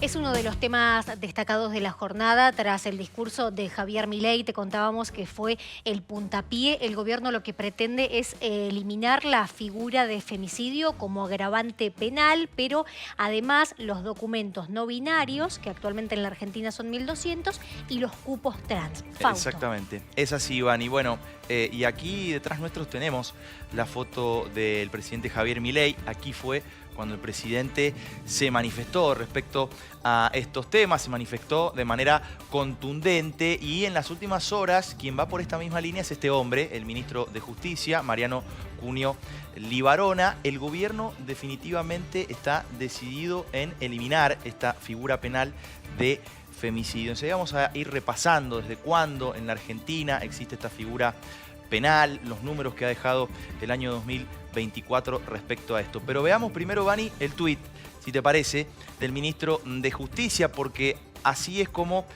Es uno de los temas destacados de la jornada. Tras el discurso de Javier Milei, te contábamos que fue el puntapié. El gobierno lo que pretende es eliminar la figura de femicidio como agravante penal, pero además los documentos no binarios, que actualmente en la Argentina son 1.200, y los cupos trans. Fausto. Exactamente, es así, Iván. Y bueno, y aquí detrás nuestros tenemos la foto del presidente Javier Milei. Aquí fue cuando el presidente se manifestó respecto a estos temas, se manifestó de manera contundente, y en las últimas horas quien va por esta misma línea es este hombre, el ministro de Justicia, Mariano Cunio Libarona. El gobierno definitivamente está decidido en eliminar esta figura penal de femicidio. Entonces vamos a ir repasando desde cuándo en la Argentina existe esta figura penal, los números que ha dejado el año 2024 respecto a esto. Pero veamos primero, Vani, el tuit, si te parece, del ministro de Justicia, porque así es como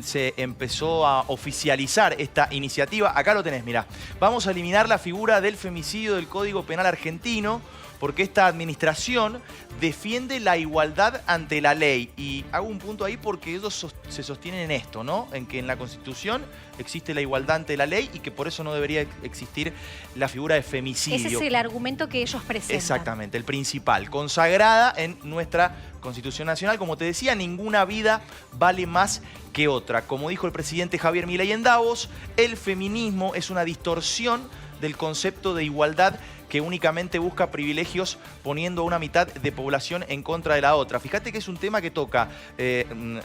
se empezó a oficializar esta iniciativa. Acá lo tenés, mirá. Vamos a eliminar la figura del femicidio del Código Penal argentino porque esta administración defiende la igualdad ante la ley. Y hago un punto ahí porque ellos se sostienen en esto, ¿no? En que en la Constitución existe la igualdad ante la ley y que por eso no debería existir la figura de femicidio. Ese es el argumento que ellos presentan. Exactamente, el principal, consagrada en nuestra Constitución Nacional. Como te decía, ninguna vida vale más que otra. Como dijo el presidente Javier Milei en Davos, el feminismo es una distorsión del concepto de igualdad que únicamente busca privilegios poniendo a una mitad de población en contra de la otra. Fíjate que es un tema que toca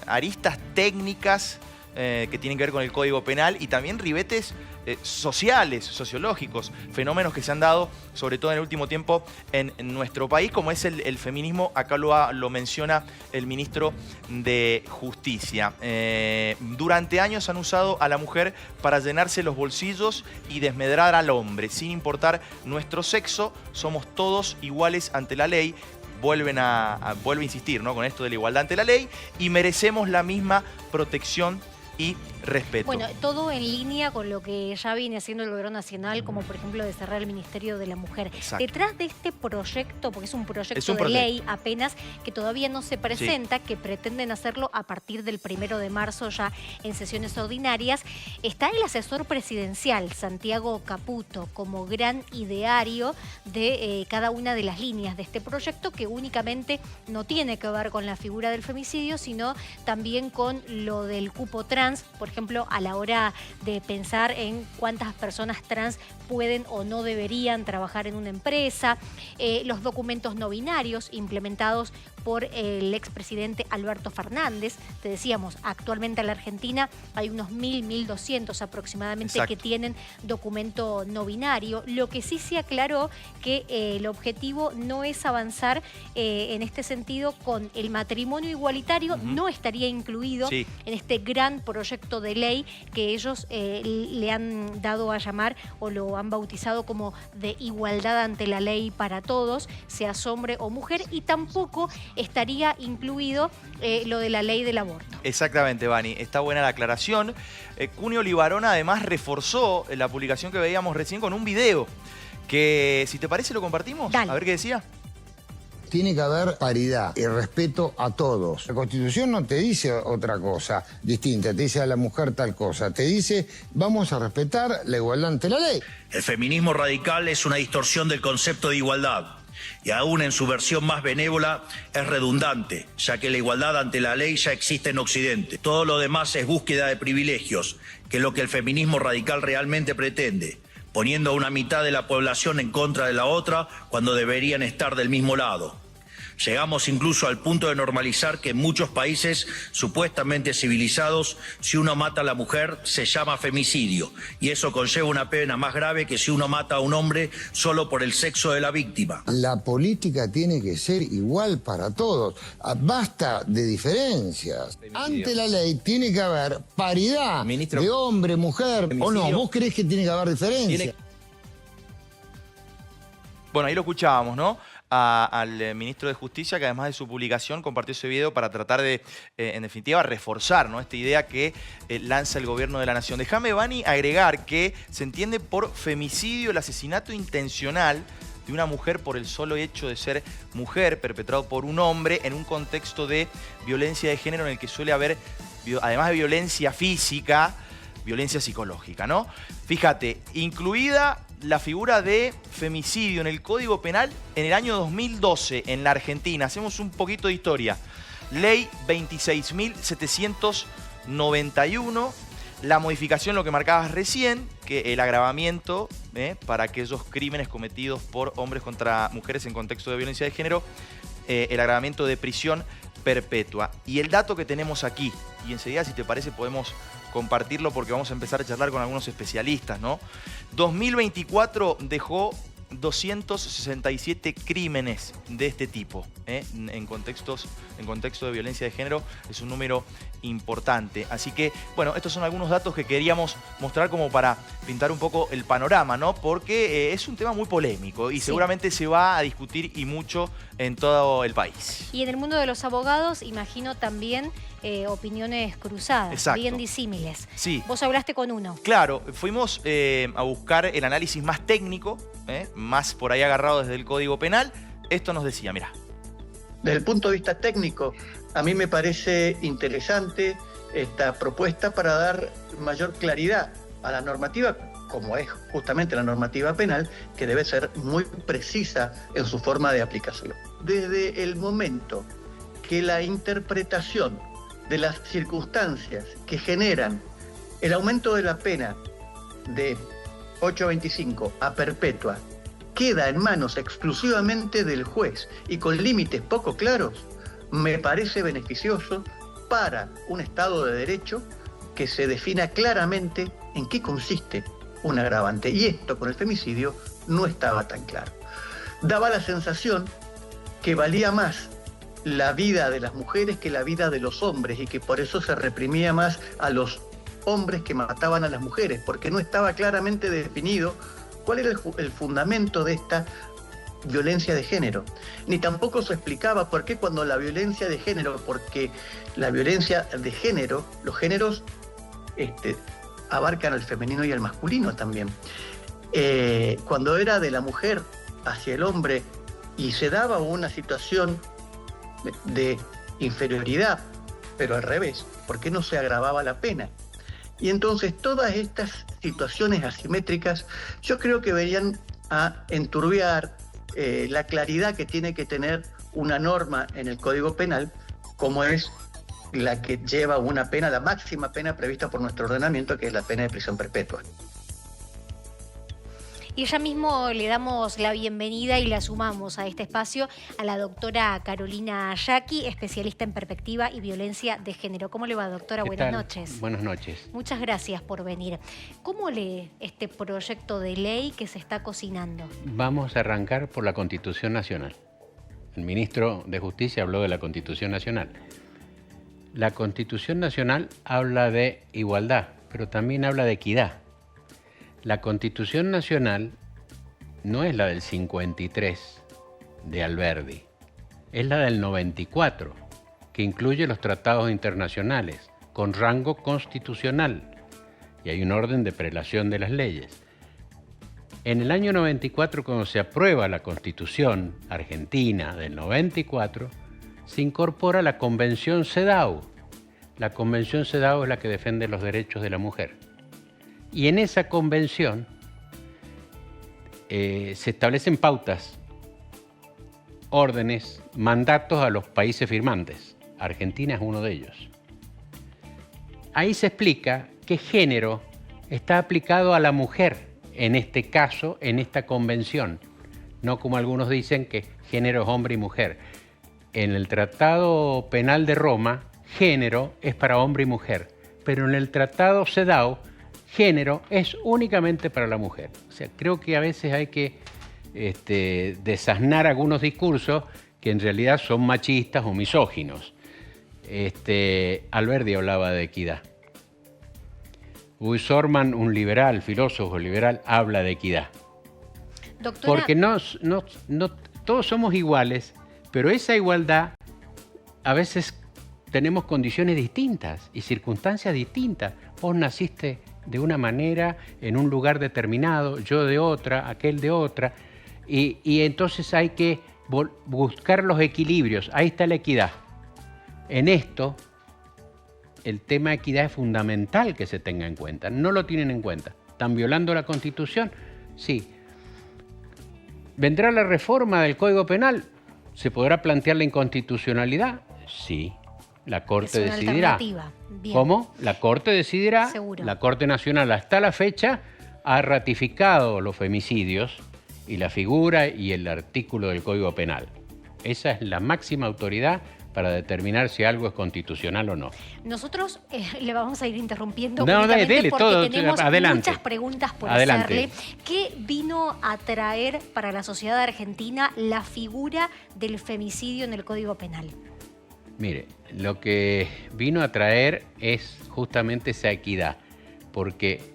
aristas técnicas que tienen que ver con el Código Penal y también ribetes sociales, sociológicos, fenómenos que se han dado sobre todo en el último tiempo en nuestro país, como es el feminismo. Acá lo menciona el ministro de Justicia. Durante años han usado a la mujer para llenarse los bolsillos y desmedrar al hombre. Sin importar nuestro sexo, somos todos iguales ante la ley. Vuelve a insistir, ¿no?, con esto de la igualdad ante la ley, y merecemos la misma protección y respeto. Bueno, todo en línea con lo que ya viene haciendo el Gobierno Nacional, como por ejemplo de cerrar el Ministerio de la Mujer. Exacto. Detrás de este proyecto, porque es un proyecto de ley apenas que todavía no se presenta, sí, que pretenden hacerlo a partir del 1 de marzo ya en sesiones ordinarias, está el asesor presidencial, Santiago Caputo, como gran ideario de cada una de las líneas de este proyecto, que únicamente no tiene que ver con la figura del femicidio, sino también con lo del cupo trans, por ejemplo, a la hora de pensar en cuántas personas trans pueden o no deberían trabajar en una empresa, los documentos no binarios implementados por el expresidente Alberto Fernández. Te decíamos, actualmente en la Argentina hay unos 1.200 aproximadamente, exacto, que tienen documento no binario. Lo que sí se aclaró que el objetivo no es avanzar en este sentido con el matrimonio igualitario, no estaría incluido en este gran proyecto de ley que ellos le han dado a llamar o lo han bautizado como de igualdad ante la ley para todos, seas hombre o mujer, y tampoco estaría incluido lo de la ley del aborto. Exactamente, Vani. Está buena la aclaración. Cunio Libarona además reforzó la publicación que veíamos recién con un video que, si te parece, lo compartimos. Dale. A ver qué decía. Tiene que haber paridad y respeto a todos. La Constitución no te dice otra cosa distinta, te dice a la mujer tal cosa, te dice vamos a respetar la igualdad ante la ley. El feminismo radical es una distorsión del concepto de igualdad y aún en su versión más benévola es redundante, ya que la igualdad ante la ley ya existe en Occidente. Todo lo demás es búsqueda de privilegios, que es lo que el feminismo radical realmente pretende, poniendo a una mitad de la población en contra de la otra cuando deberían estar del mismo lado. Llegamos incluso al punto de normalizar que en muchos países supuestamente civilizados, si uno mata a la mujer se llama femicidio, y eso conlleva una pena más grave que si uno mata a un hombre solo por el sexo de la víctima. La política tiene que ser igual para todos, basta de diferencias. Ante la ley tiene que haber paridad, ministro, de hombre, mujer, femicidio. ¿O no? ¿Vos creés que tiene que haber diferencia? Bueno, ahí lo escuchábamos, ¿no? Al ministro de Justicia, que además de su publicación compartió ese video para tratar de, en definitiva, reforzar, ¿no?, esta idea que lanza el gobierno de la nación. Déjame, Vani, agregar que se entiende por femicidio el asesinato intencional de una mujer por el solo hecho de ser mujer, perpetrado por un hombre en un contexto de violencia de género en el que suele haber, además de violencia física, violencia psicológica, ¿no? Fíjate, incluida la figura de femicidio en el Código Penal en el año 2012 en la Argentina. Hacemos un poquito de historia. Ley 26.791, la modificación, lo que marcabas recién, que el agravamiento para aquellos crímenes cometidos por hombres contra mujeres en contexto de violencia de género, el agravamiento de prisión perpetua. Y el dato que tenemos aquí, y enseguida, si te parece, podemos compartirlo porque vamos a empezar a charlar con algunos especialistas, ¿no? 2024 dejó 267 crímenes de este tipo, en contexto de violencia de género. Es un número importante. Así que, bueno, estos son algunos datos que queríamos mostrar como para pintar un poco el panorama, ¿no? Porque es un tema muy polémico y seguramente se va a discutir y mucho en todo el país. Y en el mundo de los abogados, imagino también opiniones cruzadas, exacto, bien disímiles. Sí. Vos hablaste con uno. Claro, fuimos a buscar el análisis más técnico, más por ahí agarrado desde el Código Penal. Esto nos decía, mirá. Desde el punto de vista técnico, a mí me parece interesante esta propuesta para dar mayor claridad a la normativa, como es justamente la normativa penal, que debe ser muy precisa en su forma de aplicación. Desde el momento que la interpretación de las circunstancias que generan el aumento de la pena de 8 a 25 a perpetua queda en manos exclusivamente del juez y con límites poco claros, me parece beneficioso para un Estado de Derecho que se defina claramente en qué consiste un agravante. Y esto con el femicidio no estaba tan claro. Daba la sensación que valía más la vida de las mujeres que la vida de los hombres y que por eso se reprimía más a los hombres que mataban a las mujeres, porque no estaba claramente definido cuál era el fundamento de esta violencia de género. Ni tampoco se explicaba por qué cuando la violencia de género, porque la violencia de género, los géneros abarcan al femenino y al masculino también. Cuando era de la mujer hacia el hombre y se daba una situación de inferioridad, pero al revés, ¿por qué no se agravaba la pena? Y entonces todas estas situaciones asimétricas yo creo que venían a enturbiar la claridad que tiene que tener una norma en el Código Penal, como es la que lleva una pena, la máxima pena prevista por nuestro ordenamiento, que es la pena de prisión perpetua. Y ya mismo le damos la bienvenida y la sumamos a este espacio a la doctora Carolina Yaqui, especialista en perspectiva y violencia de género. ¿Cómo le va, doctora? Buenas noches. Buenas noches. Muchas gracias por venir. ¿Cómo lee este proyecto de ley que se está cocinando? Vamos a arrancar por la Constitución Nacional. El ministro de Justicia habló de la Constitución Nacional. La Constitución Nacional habla de igualdad, pero también habla de equidad. La Constitución Nacional no es la del 53 de Alberdi, es la del 94, que incluye los tratados internacionales con rango constitucional y hay un orden de prelación de las leyes. En el año 94, cuando se aprueba la Constitución Argentina del 94, se incorpora la Convención CEDAW. La Convención CEDAW es la que defiende los derechos de la mujer. Y en esa convención se establecen pautas, órdenes, mandatos a los países firmantes. Argentina es uno de ellos. Ahí se explica que género está aplicado a la mujer, en este caso, en esta convención. No como algunos dicen que género es hombre y mujer. En el Tratado Penal de Roma, género es para hombre y mujer. Pero en el Tratado CEDAW, género es únicamente para la mujer. O sea, creo que a veces hay que desasnar algunos discursos que en realidad son machistas o misóginos. Alberdi hablaba de equidad. Sorman, un liberal, filósofo liberal, habla de equidad. Doctora... Porque no, todos somos iguales, pero esa igualdad a veces tenemos condiciones distintas y circunstancias distintas. Vos naciste de una manera, en un lugar determinado, yo de otra, aquel de otra. Y entonces hay que buscar los equilibrios. Ahí está la equidad. En esto, el tema de equidad es fundamental que se tenga en cuenta. No lo tienen en cuenta. ¿Están violando la Constitución? Sí. ¿Vendrá la reforma del Código Penal? ¿Se podrá plantear la inconstitucionalidad? Sí. La Corte decidirá. Bien. ¿Cómo? La Corte decidirá. Seguro. La Corte Nacional hasta la fecha ha ratificado los femicidios y la figura y el artículo del Código Penal. Esa es la máxima autoridad para determinar si algo es constitucional o no. Nosotros le vamos a ir interrumpiendo No, dele, porque todo, tenemos adelante. muchas preguntas por Adelante. hacerle. ¿Qué vino a traer para la sociedad argentina la figura del femicidio en el Código Penal? Mire, lo que vino a traer es justamente esa equidad, porque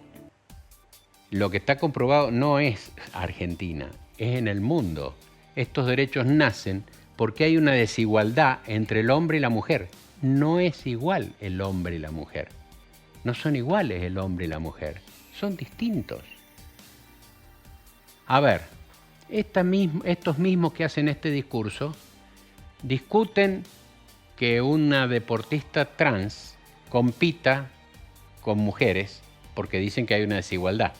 lo que está comprobado no es Argentina, es en el mundo. Estos derechos nacen porque hay una desigualdad entre el hombre y la mujer. No es igual el hombre y la mujer. No son iguales el hombre y la mujer. Son distintos. A ver, estos mismos que hacen este discurso discuten que una deportista trans compita con mujeres porque dicen que hay una desigualdad.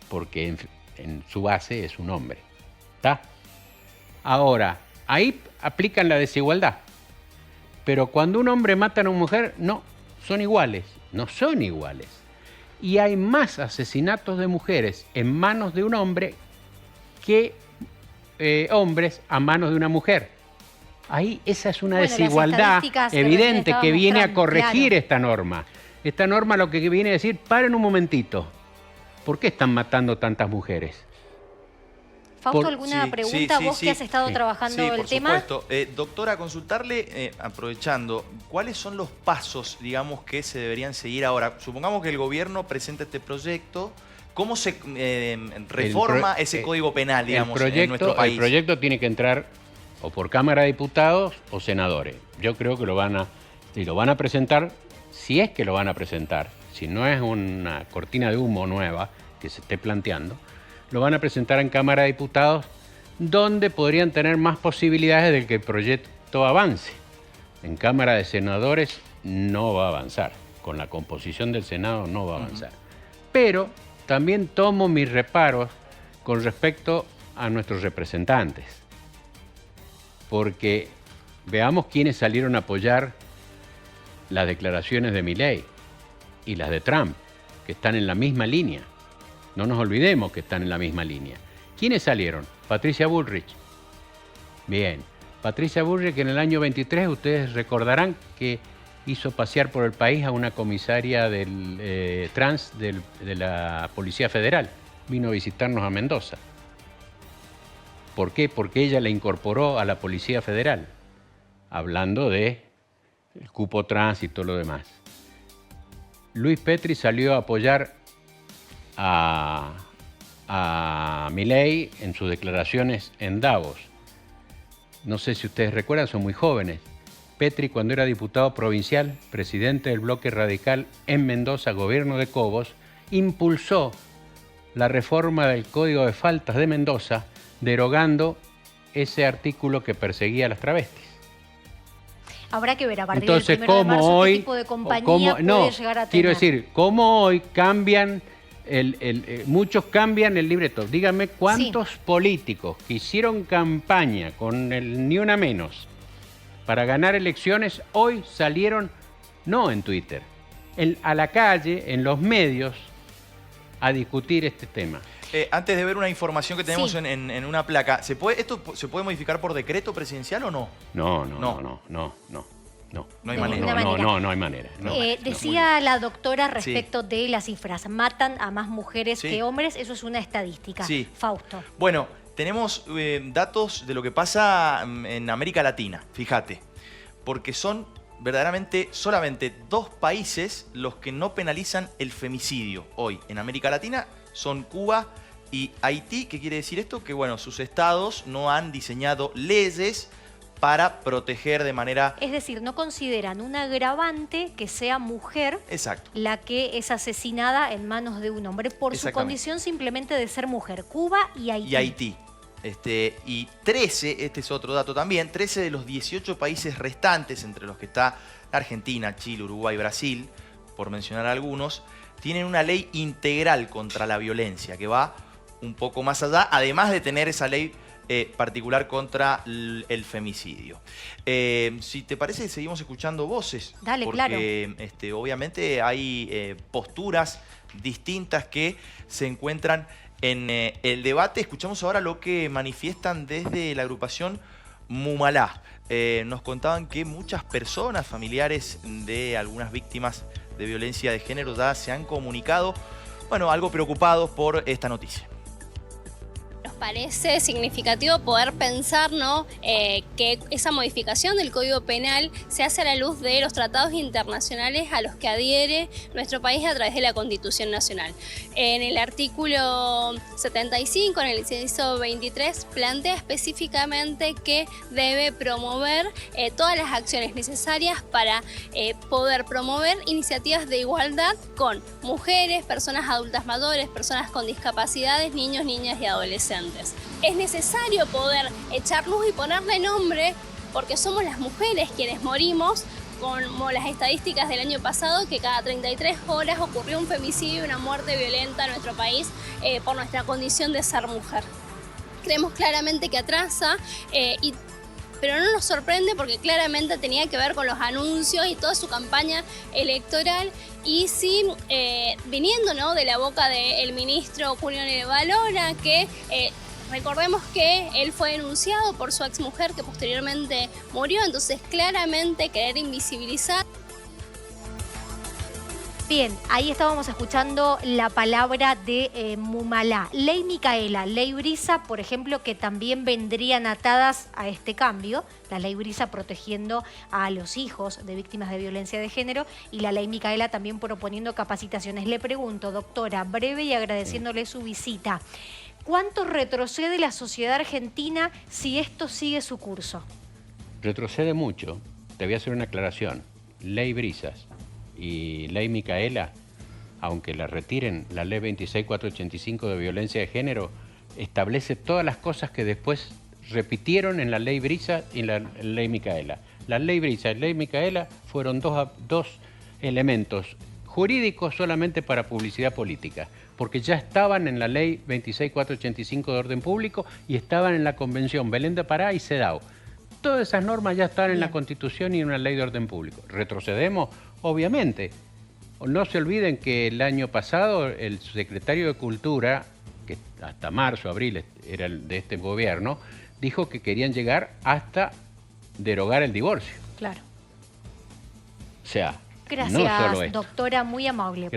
Porque en su base es un hombre. ¿Está? Ahora, ahí aplican la desigualdad. Pero cuando un hombre mata a una mujer, no, son iguales. No son iguales. Y hay más asesinatos de mujeres en manos de un hombre que hombres a manos de una mujer. Ahí esa es una desigualdad evidente que viene a corregir esta norma. Esta norma lo que viene a decir, paren un momentito. ¿Por qué están matando tantas mujeres? Fausto, ¿alguna pregunta? Vos que has estado trabajando el tema. Por supuesto. Doctora, consultarle, aprovechando, ¿cuáles son los pasos, digamos, que se deberían seguir ahora? Supongamos que el gobierno presenta este proyecto. ¿Cómo se reforma ese Código Penal, digamos, en nuestro país? El proyecto tiene que entrar o por Cámara de Diputados o senadores. Yo creo que lo van a presentar, si es que lo van a presentar, si no es una cortina de humo nueva que se esté planteando, lo van a presentar en Cámara de Diputados, donde podrían tener más posibilidades de que el proyecto avance. En Cámara de Senadores no va a avanzar. Con la composición del Senado no va a avanzar. Pero también tomo mis reparos con respecto a nuestros representantes. Porque veamos quiénes salieron a apoyar las declaraciones de Milei y las de Trump, que están en la misma línea. No nos olvidemos que están en la misma línea. ¿Quiénes salieron? Patricia Bullrich. Bien. Patricia Bullrich, que en el año 23, ustedes recordarán que hizo pasear por el país a una comisaria trans de la Policía Federal. Vino a visitarnos a Mendoza. ¿Por qué? Porque ella la incorporó a la Policía Federal, hablando de el cupo trans y todo lo demás. Luis Petri salió a apoyar a Milei en sus declaraciones en Davos. No sé si ustedes recuerdan, son muy jóvenes. Petri, cuando era diputado provincial, presidente del bloque radical en Mendoza, gobierno de Cobos, impulsó la reforma del Código de Faltas de Mendoza, derogando ese artículo que perseguía a las travestis. Habrá que ver a partir Entonces, del 1 de marzo hoy, qué tipo de compañía puede llegar a tener. Quiero decir, cómo hoy cambian, muchos cambian el libreto. Díganme cuántos políticos que hicieron campaña con el Ni Una Menos para ganar elecciones, hoy salieron, no en Twitter, a la calle, en los medios, a discutir este tema. Antes de ver una información que tenemos en una placa, ¿esto se puede modificar por decreto presidencial o no? No hay manera. No hay manera. Decía la doctora respecto de las cifras. Matan a más mujeres que hombres, eso es una estadística. Sí. Fausto. Bueno, tenemos datos de lo que pasa en América Latina, fíjate. Porque son verdaderamente solamente 2 países los que no penalizan el femicidio hoy en América Latina. Son Cuba y Haití. ¿Qué quiere decir esto? Que bueno, sus estados no han diseñado leyes para proteger de manera... Es decir, no consideran un agravante que sea mujer Exacto. la que es asesinada en manos de un hombre por su condición simplemente de ser mujer. Cuba y Haití. Y Haití. Y 13, este es otro dato también, 13 de los 18 países restantes, entre los que está Argentina, Chile, Uruguay, Brasil, por mencionar algunos, tienen una ley integral contra la violencia, que va un poco más allá, además de tener esa ley particular contra el femicidio. Si te parece, seguimos escuchando voces. Dale, porque, claro. Obviamente hay posturas distintas que se encuentran en el debate. Escuchamos ahora lo que manifiestan desde la agrupación Mumalá. Nos contaban que muchas personas, familiares de algunas víctimas de violencia de género, ya se han comunicado, bueno, algo preocupados por esta noticia. Parece significativo poder pensar, ¿no?, que esa modificación del Código Penal se hace a la luz de los tratados internacionales a los que adhiere nuestro país a través de la Constitución Nacional. En el artículo 75, en el inciso 23, plantea específicamente que debe promover todas las acciones necesarias para poder promover iniciativas de igualdad con mujeres, personas adultas mayores, personas con discapacidades, niños, niñas y adolescentes. Es necesario poder echar luz y ponerle nombre, porque somos las mujeres quienes morimos, como las estadísticas del año pasado, que cada 33 horas ocurrió un femicidio y una muerte violenta en nuestro país por nuestra condición de ser mujer. Creemos claramente que atrasa, pero no nos sorprende porque claramente tenía que ver con los anuncios y toda su campaña electoral. Y sí, viniendo, ¿no?, de la boca del ministro Julio Valora, que recordemos que él fue denunciado por su exmujer que posteriormente murió, entonces claramente querer invisibilizar. Bien, ahí estábamos escuchando la palabra de Mumalá. Ley Micaela, Ley Brisa, por ejemplo, que también vendrían atadas a este cambio. La Ley Brisa protegiendo a los hijos de víctimas de violencia de género y la Ley Micaela también proponiendo capacitaciones. Le pregunto, doctora, breve y agradeciéndole su visita, ¿cuánto retrocede la sociedad argentina si esto sigue su curso? Retrocede mucho. Te voy a hacer una aclaración. Ley Brisas y Ley Micaela, aunque la retiren, la Ley 26485 de violencia de género establece todas las cosas que después repitieron en la Ley Brisa y en la Ley Micaela. La Ley Brisa y la Ley Micaela fueron dos elementos jurídicos solamente para publicidad política, porque ya estaban en la Ley 26485 de orden público y estaban en la Convención Belén de Pará y CEDAW. Todas esas normas ya están en la Constitución y en una ley de orden público. ¿Retrocedemos? Obviamente. No se olviden que el año pasado el secretario de Cultura, que hasta marzo, abril era de este gobierno, dijo que querían llegar hasta derogar el divorcio. Claro. O sea, gracias, no solo esto. Doctora, muy amable.